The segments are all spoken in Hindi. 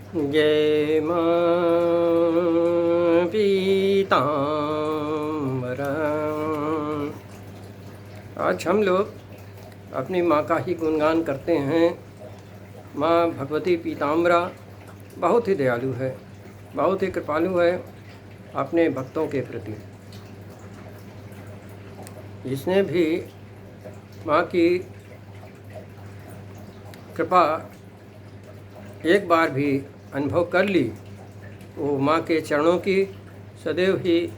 जय मां पीताम्बरम्। आज हम लोग अपनी माँ का ही गुणगान करते हैं। माँ भगवती पीताम्बरा बहुत ही दयालु है, बहुत ही कृपालु है अपने भक्तों के प्रति। जिसने भी माँ की कृपा एक बार भी अनुभव कर ली, वो माँ के चरणों की सदैव ही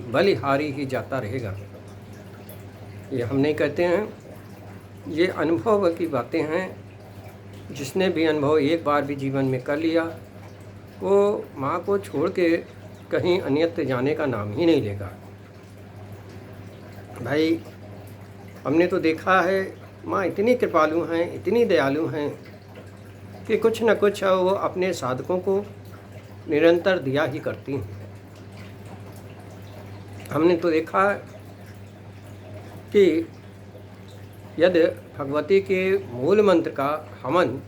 बलिहारी ही जाता रहेगा। ये हम नहीं कहते हैं, ये अनुभव की बातें हैं। जिसने भी अनुभव एक बार भी जीवन में कर लिया, वो माँ को छोड़ के कहीं अन्यत्र जाने का नाम ही नहीं लेगा। भाई, हमने तो देखा है माँ इतनी कृपालु हैं, इतनी दयालु हैं कि कुछ न कुछ वो अपने साधकों को निरंतर दिया ही करती हैं। हमने तो देखा कि यदि भगवती के मूल मंत्र का हवन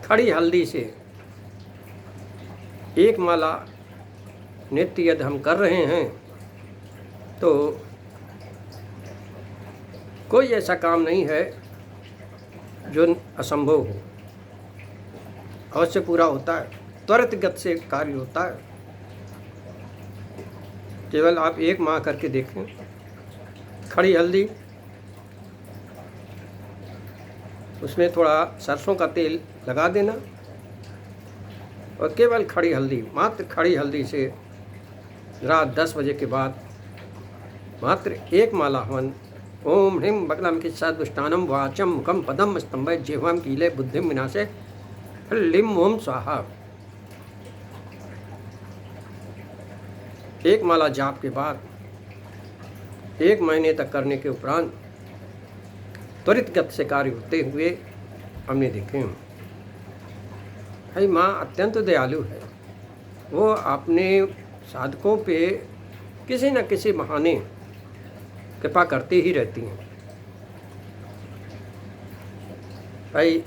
खड़ी हल्दी से एक माला नित्य यदि हम कर रहे हैं तो कोई ऐसा काम नहीं है जो असंभव हो। अवश्य पूरा होता है, त्वरित गति से कार्य होता है। केवल आप एक माह करके देखें। खड़ी हल्दी, उसमें थोड़ा सरसों का तेल लगा देना और केवल खड़ी हल्दी, मात्र खड़ी हल्दी से रात 10 बजे के बाद मात्र एक माला हवन। ओम ह्रीं बगलम किस्सा दुष्टानम वाचम मुखम पदम स्तंभ जिह्वाम कीले बुद्धिम विनाशे लिम ओम स्वाहा। एक माला जाप के बाद 1 महीने तक करने के उपरांत त्वरित गति से कार्य होते हुए हमने देखे हैं। भाई, माँ अत्यंत दयालु है। वो अपने साधकों पे किसी न किसी बहाने कृपा करती ही रहती हैं। भाई,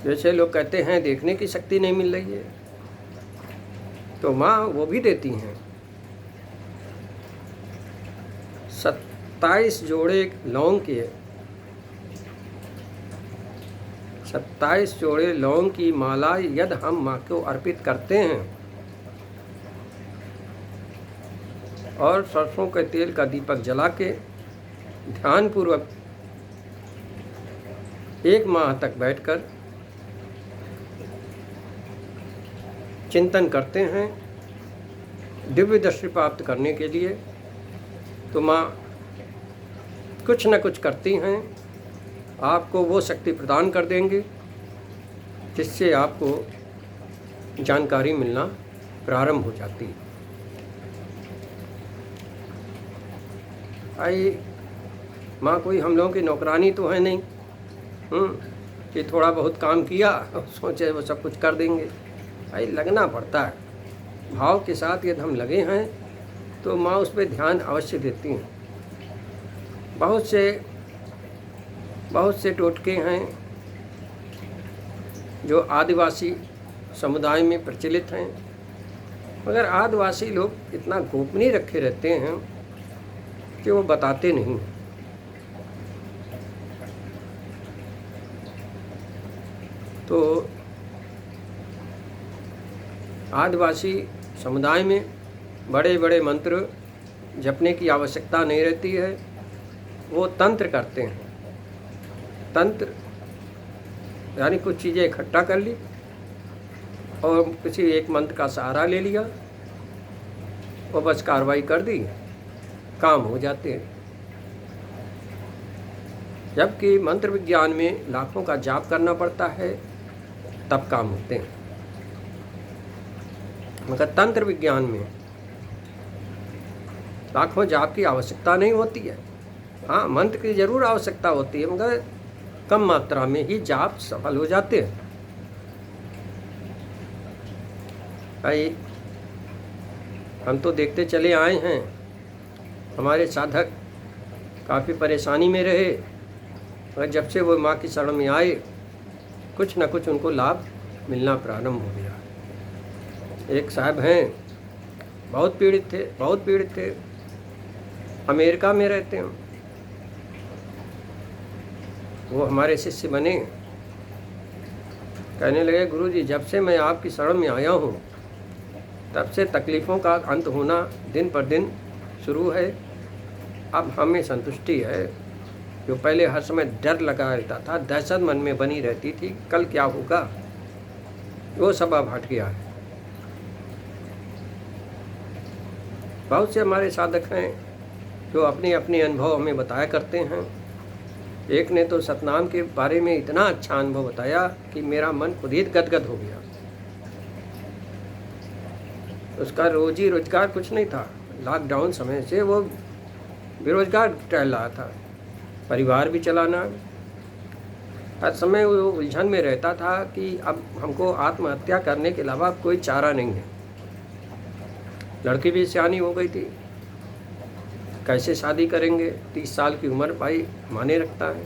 जैसे लोग कहते हैं देखने की शक्ति नहीं मिल रही है, तो माँ वो भी देती हैं। 27 जोड़े लौंग के 27 जोड़े लौंग की माला यदि हम माँ को अर्पित करते हैं और सरसों के तेल का दीपक जला के ध्यानपूर्वक 1 माह तक बैठकर चिंतन करते हैं दिव्य दृष्टि प्राप्त करने के लिए, तो माँ कुछ न कुछ करती हैं, आपको वो शक्ति प्रदान कर देंगे जिससे आपको जानकारी मिलना प्रारंभ हो जाती है। भाई, माँ कोई हम लोगों की नौकरानी तो है नहीं कि थोड़ा बहुत काम किया और सोचे वो सब कुछ कर देंगे। भाई, लगना पड़ता है। भाव के साथ यदि हम लगे हैं तो माँ उस पर ध्यान अवश्य देती हैं। बहुत से टोटके हैं जो आदिवासी समुदाय में प्रचलित हैं, मगर आदिवासी लोग इतना गोपनीय रखे रहते हैं कि वो बताते नहीं। तो आदिवासी समुदाय में बड़े बड़े मंत्र जपने की आवश्यकता नहीं रहती है। वो तंत्र करते हैं। तंत्र यानी कुछ चीज़ें इकट्ठा कर ली और किसी एक मंत्र का सहारा ले लिया और बस कार्रवाई कर दी, काम हो जाते हैं। जबकि मंत्र विज्ञान में लाखों का जाप करना पड़ता है, तब काम होते हैं। मगर तंत्र विज्ञान में लाखों जाप की आवश्यकता नहीं होती है। हाँ, मंत्र की जरूर आवश्यकता होती है, मगर कम मात्रा में ही जाप सफल हो जाते हैं। भाई, हम तो देखते चले आए हैं, हमारे साधक काफ़ी परेशानी में रहे, मगर जब से वो माँ की शरण में आए कुछ न कुछ उनको लाभ मिलना प्रारंभ हो गया। एक साहब हैं, बहुत पीड़ित थे, अमेरिका में रहते हैं। वो हमारे शिष्य बने। कहने लगे, गुरुजी जब से मैं आपकी शरण में आया हूँ तब से तकलीफ़ों का अंत होना दिन पर दिन शुरू है। अब हमें संतुष्टि है। जो पहले हर समय डर लगा रहता था, दहशत मन में बनी रहती थी, कल क्या होगा, वो सब अब हट गया है। बहुत से हमारे साधक हैं जो अपने अपने अनुभव हमें बताया करते हैं। एक ने तो सतनाम के बारे में इतना अच्छा अनुभव बताया कि मेरा मन खुद ही गदगद हो गया। उसका रोजी रोजगार कुछ नहीं था। लॉकडाउन समय से वो बेरोजगार टहल रहा था, परिवार भी चलाना। हर समय वो उलझन में रहता था कि अब हमको आत्महत्या करने के अलावा कोई चारा नहीं है। लड़की भी सियानी हो गई थी, कैसे शादी करेंगे, 30 साल की उम्र भाई माने रखता है।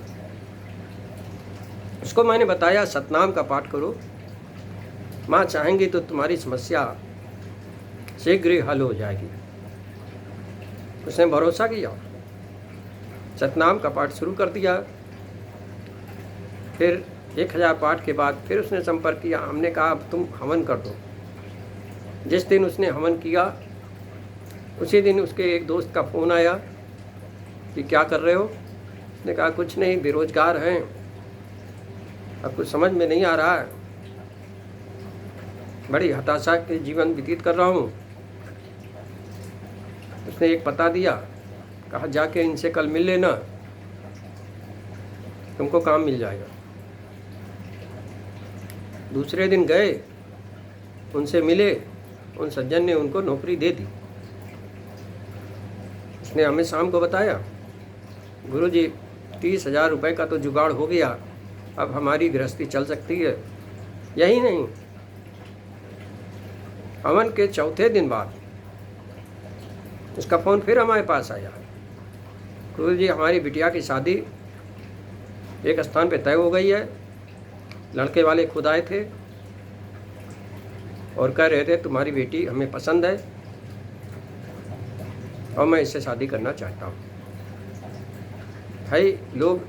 उसको मैंने बताया सतनाम का पाठ करो, माँ चाहेंगी तो तुम्हारी समस्या शीघ्र ही हल हो जाएगी। उसने भरोसा किया, सतनाम का पाठ शुरू कर दिया। फिर 1000 पाठ के बाद फिर उसने संपर्क किया। हमने कहा अब तुम हवन कर दो। जिस दिन उसने हवन किया उसी दिन उसके एक दोस्त का फ़ोन आया कि क्या कर रहे हो। उसने कहा कुछ नहीं, बेरोजगार हैं, अब कुछ समझ में नहीं आ रहा है, बड़ी हताशा के जीवन व्यतीत कर रहा हूँ। उसने एक पता दिया, कहा जाके इनसे कल मिल लेना, तुमको काम मिल जाएगा। दूसरे दिन गए, उनसे मिले, उन सज्जन ने उनको नौकरी दे दी। उसने हमें शाम को बताया, गुरुजी 30,000 रुपये का तो जुगाड़ हो गया, अब हमारी गृहस्थी चल सकती है। यही नहीं, हवन के चौथे दिन बाद उसका फ़ोन फिर हमारे पास आया, गुरुजी हमारी बिटिया की शादी एक स्थान पे तय हो गई है। लड़के वाले खुद आए थे और कह रहे थे तुम्हारी बेटी हमें पसंद है और मैं इससे शादी करना चाहता हूँ। भाई लोग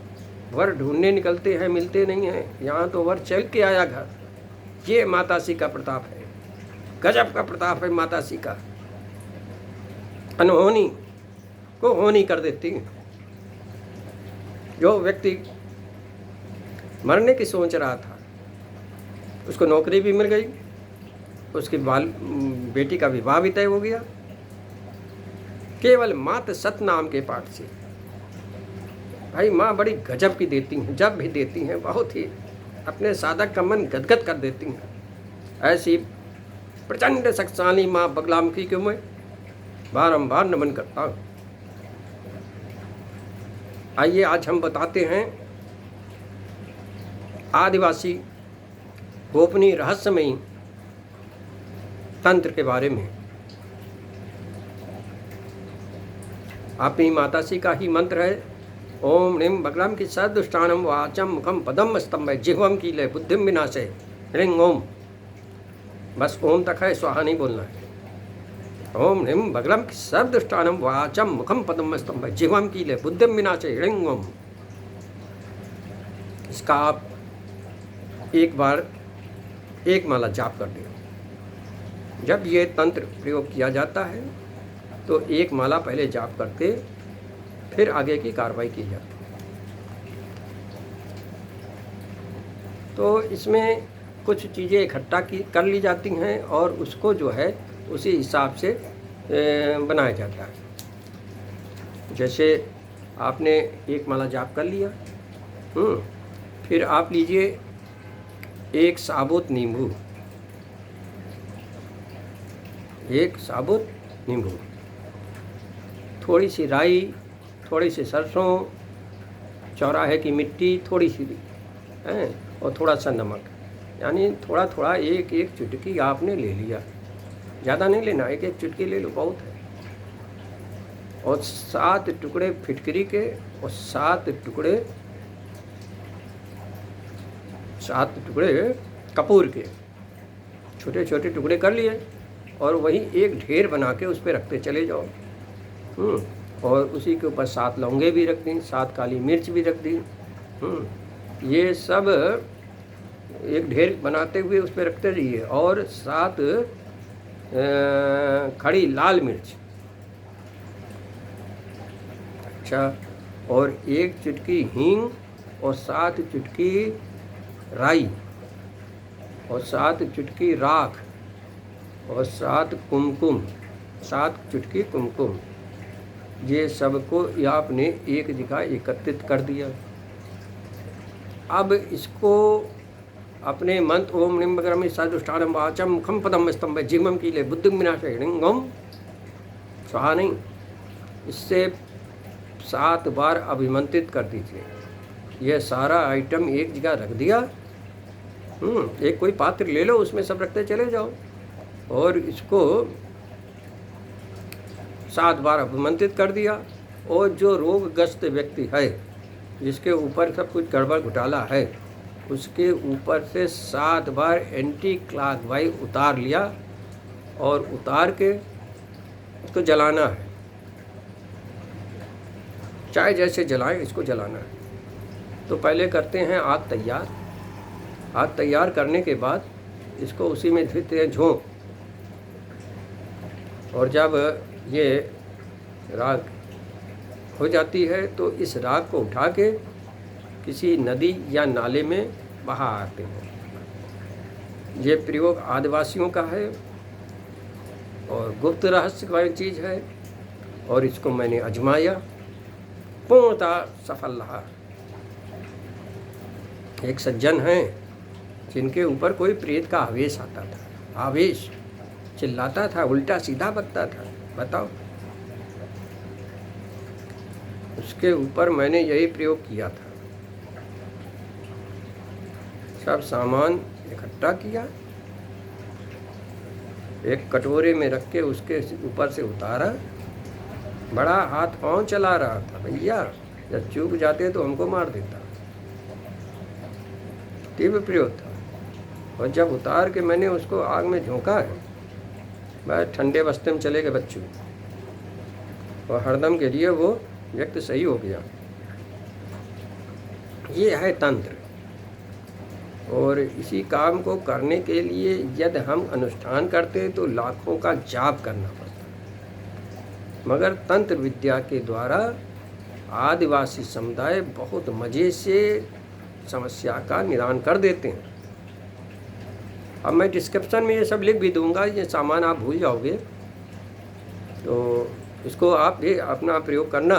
वर ढूंढने निकलते हैं, मिलते नहीं हैं। यहाँ तो वर चल के आया घर। ये माताश्री का प्रताप है, गजब का प्रताप है माताश्री का। अनहोनी को होनी कर देती है। जो व्यक्ति मरने की सोच रहा था उसको नौकरी भी मिल गई, उसकी बेटी का विवाह भी तय हो गया, केवल मात्र सतनाम के पाठ से। भाई माँ बड़ी गजब की देती हैं, जब भी देती हैं बहुत ही अपने साधक का मन गदगद कर देती हैं। ऐसी प्रचंड शक्तिशाली माँ बगलामुखी को मैं बारंबार नमन करता हूँ। आइए आज हम बताते हैं आदिवासी गोपनीय रहस्यमयी तंत्र के बारे में। अपनी माताश्री का ही मंत्र है, ओम ह्रीं बगलाम की सदुष्टानम वाचम मुखम पदम स्तंभ जिह्वम की लय बुद्धिम विनाशे ह्रीं ओम। बस ओम तक है, स्वाहा नहीं बोलना है। ओम ह्रीं बगलाम की सदुष्टानम वाचम मुखम पदम स्तंभ जिह्वम की लय बुद्धिम विनाशे ह्रीं ओम। इसका आप एक बार एक माला जाप कर दें। जब ये तंत्र प्रयोग किया जाता है तो एक माला पहले जाप करके फिर आगे की कार्रवाई की जाती है। तो इसमें कुछ चीज़ें इकट्ठा कर ली जाती हैं और उसको जो है उसी हिसाब से बनाया जाता है। जैसे आपने एक माला जाप कर लिया, फिर आप लीजिए एक साबुत नींबू, थोड़ी सी राई, थोड़ी सी सरसों, चौराहे की मिट्टी थोड़ी सी है और थोड़ा सा नमक, यानी थोड़ा थोड़ा एक एक चुटकी आपने ले लिया। ज़्यादा नहीं लेना, एक एक चुटकी ले लो, बहुत है। और 7 टुकड़े फिटकरी के और 7 टुकड़े 7 टुकड़े कपूर के छोटे छोटे टुकड़े कर लिए और वही एक ढेर बना के उस पर रखते चले जाओ। और उसी के ऊपर 7 लौंगे भी रख दी, 7 काली मिर्च भी रख दी। ये सब एक ढेर बनाते हुए उस पर रखते रहिए। और 7 खड़ी लाल मिर्च, अच्छा, और 1 चुटकी हींग और 7 चुटकी राई और 7 चुटकी राख और 7 कुमकुम, 7 चुटकी कुमकुम। ये सबको आपने एक जगह एकत्रित कर दिया। अब इसको अपने मंत्र ओम निम्बग्रमी सदुष्टानम वाचम मुखम पदम स्तंभ जिमम कीले बुद्धिम विनाशम स्वाहा नहीं, इससे 7 बार अभिमंत्रित कर दीजिए। यह सारा आइटम एक जगह रख दिया। एक कोई पात्र ले लो, उसमें सब रखते चले जाओ और इसको 7 बार अभिमंत्रित कर दिया। और जो रोगग्रस्त व्यक्ति है, जिसके ऊपर सब कुछ गड़बड़ घोटाला है, उसके ऊपर से 7 बार एंटी क्लॉकवाइज उतार लिया और उतार के उसको जलाना है। चाहे जैसे जलाएं, इसको जलाना है। तो पहले करते हैं आग तैयार। आग तैयार करने के बाद इसको उसी में धरते हैं झोंक। और जब ये राख हो जाती है तो इस राख को उठा के किसी नदी या नाले में बहा आते हैं। ये प्रयोग आदिवासियों का है और गुप्त रहस्य वाली चीज़ है और इसको मैंने आजमाया, पूर्णतः सफल रहा। एक सज्जन हैं जिनके ऊपर कोई प्रेत का आवेश आता था, आवेश चिल्लाता था, उल्टा सीधा बकता था। बताओ, उसके ऊपर मैंने यही प्रयोग किया था। सब सामान इकट्ठा किया, एक कटोरे में रख के उसके ऊपर से उतारा। बड़ा हाथ पांव चला रहा था भैया, जब चूक जाते तो हमको मार देता। तीव्र प्रयोग था। और जब उतार के मैंने उसको आग में झोंका है, बस ठंडे बस्ते में चले गए बच्चों, और हरदम के लिए वो व्यक्ति सही हो गया। ये है तंत्र। और इसी काम को करने के लिए यदि हम अनुष्ठान करते तो लाखों का जाप करना पड़ता, मगर तंत्र विद्या के द्वारा आदिवासी समुदाय बहुत मज़े से समस्या का निदान कर देते हैं। अब मैं डिस्क्रिप्शन में ये सब लिख भी दूंगा, ये सामान आप भूल जाओगे तो इसको आप भी अपना प्रयोग करना।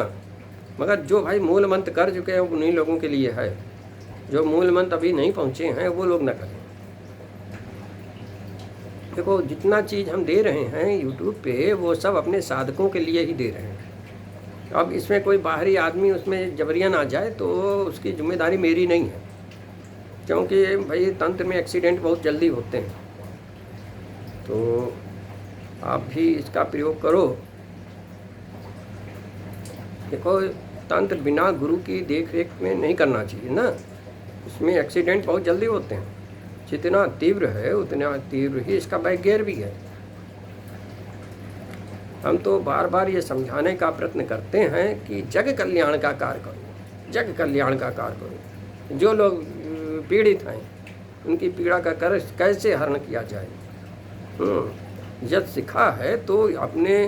मगर जो भाई मूल मंत्र कर चुके हैं उन्हीं लोगों के लिए है, जो मूल मंत्र अभी नहीं पहुँचे हैं वो लोग ना करें। देखो, जितना चीज़ हम दे रहे हैं यूट्यूब पे, वो सब अपने साधकों के लिए ही दे रहे हैं। अब इसमें कोई बाहरी आदमी उसमें जबरिया ना जाए तो उसकी जिम्मेदारी मेरी नहीं है, क्योंकि भाई तंत्र में एक्सीडेंट बहुत जल्दी होते हैं। तो आप भी इसका प्रयोग करो। देखो, तंत्र बिना गुरु की देख रेख में नहीं करना चाहिए ना, इसमें एक्सीडेंट बहुत जल्दी होते हैं। जितना तीव्र है उतना तीव्र ही इसका बैकगेयर भी है। हम तो बार बार ये समझाने का प्रयत्न करते हैं कि जग कल्याण का कार्य करो, जग कल्याण का कार्य करो। जो लोग पीड़ित हैं उनकी पीड़ा का कैसे हरण किया जाए। यद सिखा है तो अपने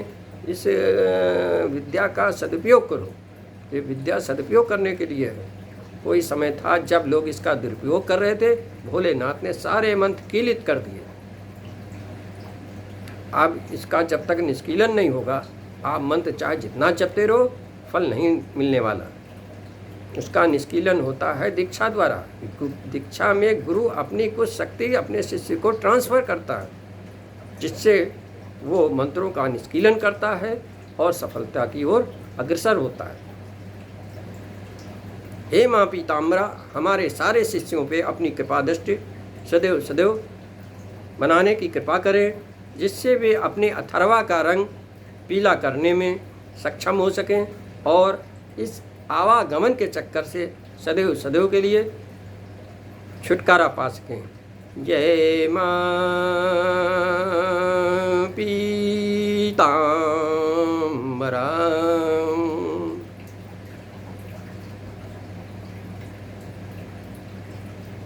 इस विद्या का सदुपयोग करो। ये विद्या सदुपयोग करने के लिए है। कोई समय था जब लोग इसका दुरुपयोग कर रहे थे, भोलेनाथ ने सारे मंत्र कीलित कर दिए। अब इसका जब तक निष्कीलन नहीं होगा, आप मंत्र चाहे जितना जपते रहो, फल नहीं मिलने वाला। उसका निष्कीलन होता है दीक्षा द्वारा। दीक्षा में गुरु अपनी कुछ शक्ति अपने शिष्य को ट्रांसफ़र करता है, जिससे वो मंत्रों का निष्कीलन करता है और सफलता की ओर अग्रसर होता है। हे माँ पीताम्बरा, हमारे सारे शिष्यों पे अपनी कृपा दृष्टि सदैव सदैव बनाने की कृपा करें, जिससे वे अपने अथर्वा का रंग पीला करने में सक्षम हो सकें और इस आवागमन के चक्कर से सदैव सदैव के लिए छुटकारा पा सकें। जय माँ पीताम्बरा।